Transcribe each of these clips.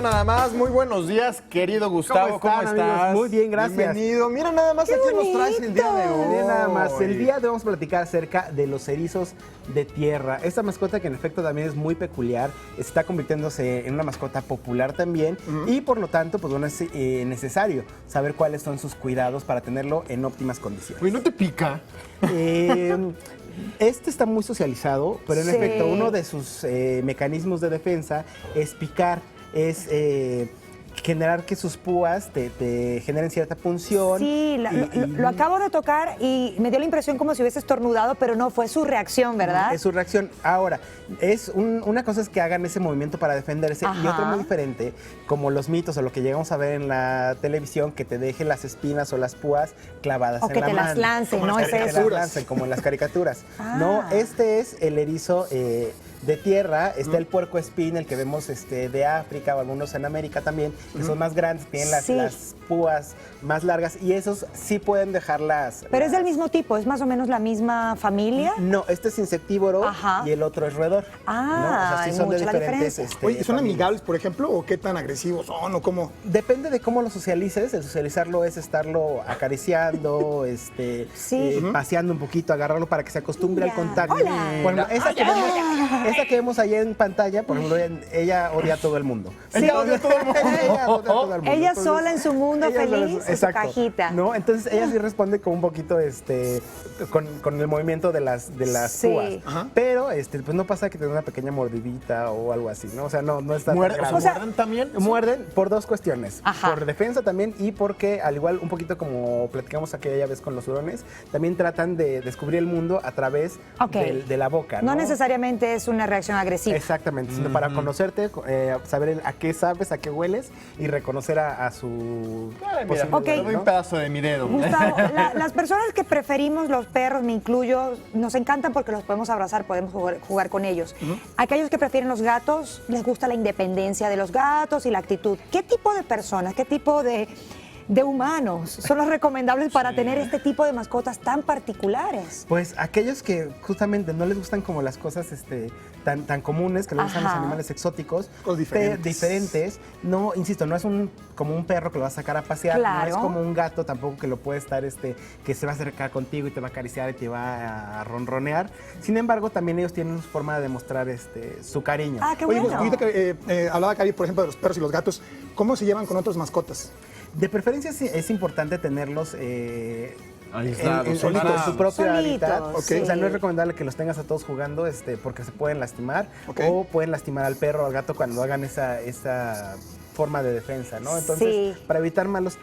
Mira nada más, muy buenos días, querido Gustavo. ¿Cómo estás? Amigos? Muy bien, gracias. Bienvenido. Mira nada más a quién nos traes el día de hoy. Miren nada más, el día de hoy vamos a platicar acerca de los erizos de tierra. Esta mascota que en efecto también es muy peculiar, está convirtiéndose en una mascota popular también y por lo tanto, pues bueno, es necesario saber cuáles son sus cuidados para tenerlo en óptimas condiciones. Uy, ¿no te pica? Este está muy socializado, pero en efecto uno de sus mecanismos de defensa es picar, es generar que sus púas te generen cierta punción. Sí, lo acabo de tocar y me dio la impresión como si hubiese estornudado, pero no, fue su reacción, ¿verdad? Es su reacción. Ahora, una cosa es que hagan ese movimiento para defenderse y otra muy diferente, como los mitos o lo que llegamos a ver en la televisión, que te dejen las espinas o las púas clavadas O en que la te mano. las lancen, ¿no? Que Es te eso. las lancen, como en las caricaturas. No, este es el erizo de tierra. Está el puercoespín, el que vemos de África o algunos en América también, que son más grandes, tienen las púas más largas y esos sí pueden dejarlas. Pero es del mismo tipo, es más o menos la misma familia. No, este es insectívoro y el otro es roedor. Ah, ¿no? O sea, sí hay son de mucha la diferentes. diferencia. Oye, ¿son familias. amigables, por ejemplo, o qué tan agresivos son o cómo? Depende de cómo lo socialices. El socializarlo es estarlo acariciando, paseando un poquito, agarrarlo para que se acostumbre al contacto. Hola. Bueno, esa que vemos ahí en pantalla, por ejemplo, ella odia a todo el mundo. Ella odia a todo el mundo. Ella odia a todo el mundo. Ella Entonces, sola en su mundo ella sola feliz, en su cajita. ¿no? Entonces ella sí responde con un poquito con el movimiento de las púas. Pero pues no pasa que te dé una pequeña mordidita o algo así, ¿no? O sea, no está tan grave. ¿Muerden también? Muerden por dos cuestiones. Ajá. Por defensa también y porque, al igual, un poquito como platicamos aquella vez con los hurones, también tratan de descubrir el mundo a través de la boca, ¿no? No necesariamente es una reacción agresiva. Exactamente, sino para conocerte, saber a qué sabes, a qué hueles y reconocer a su... Ay, mira, Ok. te doy un pedazo de mi dedo. Gustavo, las personas que preferimos los perros, me incluyo, nos encantan porque los podemos abrazar, podemos jugar con ellos. Aquellos que prefieren los gatos, les gusta la independencia de los gatos y la actitud. ¿Qué tipo de personas, qué tipo de humanos son los recomendables para tener este tipo de mascotas tan particulares? Pues aquellos que justamente no les gustan como las cosas tan comunes, que les gustan los animales exóticos, diferentes. No, insisto, no es como un perro que lo vas a sacar a pasear, no es como un gato tampoco que lo puede estar, que se va a acercar contigo y te va a acariciar y te va a ronronear. Sin embargo, también ellos tienen su forma de demostrar su cariño. Ah, qué Oye, bueno. ahorita que hablaba Cari, por ejemplo, de los perros y los gatos, ¿cómo se llevan con otras mascotas? De preferencia es importante tenerlos Aislados, en su propio Solitos, hábitat. sí. O sea, no es recomendable que los tengas a todos jugando porque se pueden lastimar o pueden lastimar al perro o al gato cuando hagan esa forma de defensa, ¿no? Entonces, para evitar malos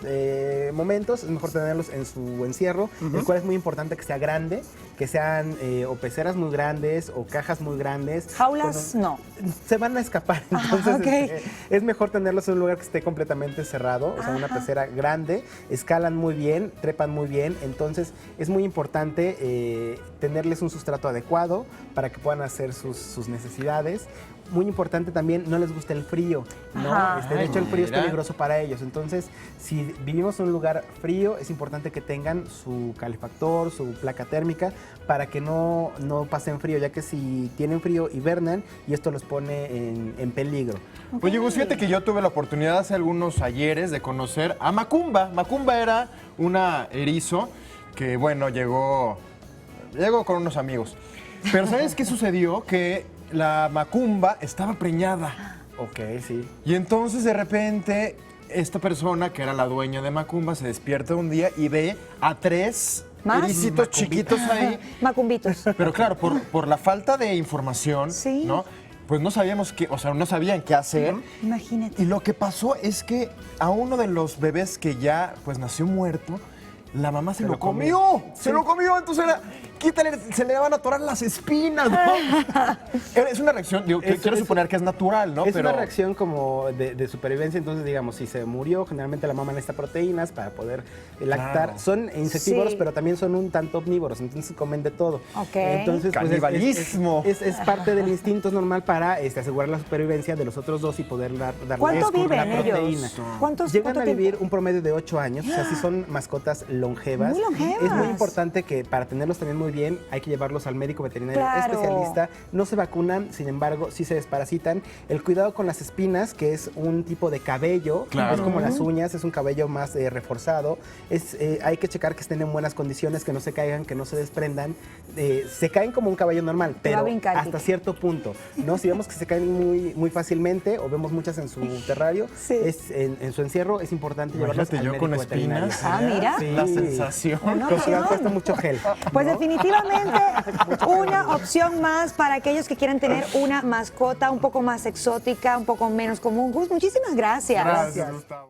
momentos, es mejor tenerlos en su encierro, el cual es muy importante que sea grande, que sean o peceras muy grandes o cajas muy grandes. Jaulas, no. Se van a escapar, entonces es mejor tenerlos en un lugar que esté completamente cerrado, o sea, una pecera grande, escalan muy bien, trepan muy bien, entonces es muy importante tenerles un sustrato adecuado para que puedan hacer sus necesidades. Muy importante también, no les gusta el frío, ¿no? De hecho, el frío es peligroso para ellos. Entonces, si vivimos en un lugar frío, es importante que tengan su calefactor, su placa térmica, para que no pasen frío, ya que si tienen frío, hibernan y esto los pone en peligro. Oye, Gus, fíjate que yo tuve la oportunidad hace algunos ayeres de conocer a Macumba. Macumba era una erizo que, bueno, llegó con unos amigos. Pero ¿sabes qué sucedió? Que la Macumba estaba preñada. Ok, sí. Y entonces de repente esta persona que era la dueña de Macumba se despierta un día y ve a 3 ericitos chiquitos ahí. Macumbitos. Pero claro, por la falta de información, ¿no? Pues no sabíamos no sabían qué hacer. Imagínate. Y lo que pasó es que a uno de los bebés que ya pues nació muerto, la mamá se lo comió. Se lo comió, entonces era, quítale, se le van a atorar las espinas, ¿no? Es una reacción, quiero suponer que es natural, ¿no? Es una reacción como de supervivencia, entonces digamos, si se murió, generalmente la mamá necesita proteínas para poder lactar. Claro. Son insectívoros, pero también son un tanto omnívoros, entonces comen de todo. Entonces, canibalismo. Pues, es parte del instinto normal para asegurar la supervivencia de los otros dos y poder darle ¿Cuánto viven la proteína. ellos? Llegan a vivir un promedio de 8 años, o sea, sí son mascotas longevas. Muy longevas. Es muy importante que para tenerlos también muy muy bien, hay que llevarlos al médico veterinario Claro. especialista. No se vacunan, sin embargo, sí se desparasitan. El cuidado con las espinas, que es un tipo de cabello, Claro. es como las uñas, es un cabello más reforzado. Hay que checar que estén en buenas condiciones, que no se caigan, que no se desprendan. Se caen como un cabello normal, Te va a pero brincar, hasta Kike. cierto punto, ¿no? Si vemos que se caen muy fácilmente o vemos muchas en su terrario, Sí. en su encierro, es importante llevarlos Imagínate al yo médico con veterinario. espinas. Ah, sería mira. La Sí. sensación. Una Con su opción. cuesta mucho gel. Pues ¿no? definitivamente una opción más para aquellos que quieran tener una mascota un poco más exótica, un poco menos común. Gus, muchísimas gracias. Gracias, Gustavo.